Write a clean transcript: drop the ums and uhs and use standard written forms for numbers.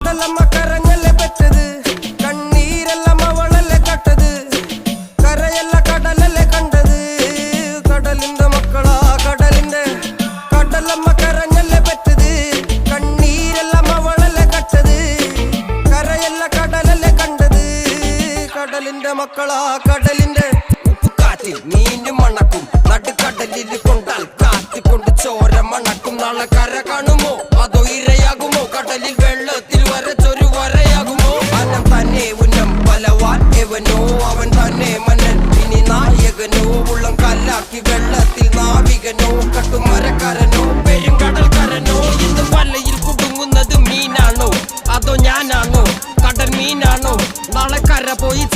കടലമ്മ കരഞ്ഞല്ലേ പെറ്റത്, കണ്ണീരെല്ലാം അവളല്ലേ കട്ടത്, കരയല്ല കടലല്ലേ കണ്ടത്. കടലിന്റെ മക്കളാ കടലിന്റെ, കടലമ്മ കരഞ്ഞല്ലേ പെറ്റത്, കണ്ണീരെല്ലാം അവളല്ലേ കട്ടത്, കരയല്ല കടലല്ലേ കണ്ടത്. കടലിന്റെ മക്കളാ കടലിന്റെ. ഉപ്പുകാറ്റിൽ മീനും മണക്കും, നടുക്കടലിൽ കൊണ്ടാൽ കാറ്റിക്കൊണ്ട് ചോര മണക്കും. നാളെ കര കാണുമോ അതോ ഇരയാകുമോ, കടലിൽ വെള്ളത്തിൽ വരച്ചൊരു വരയാകുമോ. അനം തന്നെ ഉന്നം ബലവാൻ എവനോ, അവൻ തന്നെ മന്നൻ ഇനി നായകനോ. ഉള്ളം കല്ലാക്കി വെള്ളത്തിൽ നാവികനോ, കട്ടുമരക്കാരനോ പെരുങ്കടൽക്കാരനോ. ഇന്ന് വലയിൽ കുടുങ്ങുന്നത് മീനാണോ അതോ ഞാനാണോ, കടൽ മീനാണോ. നാളെ കര പോയി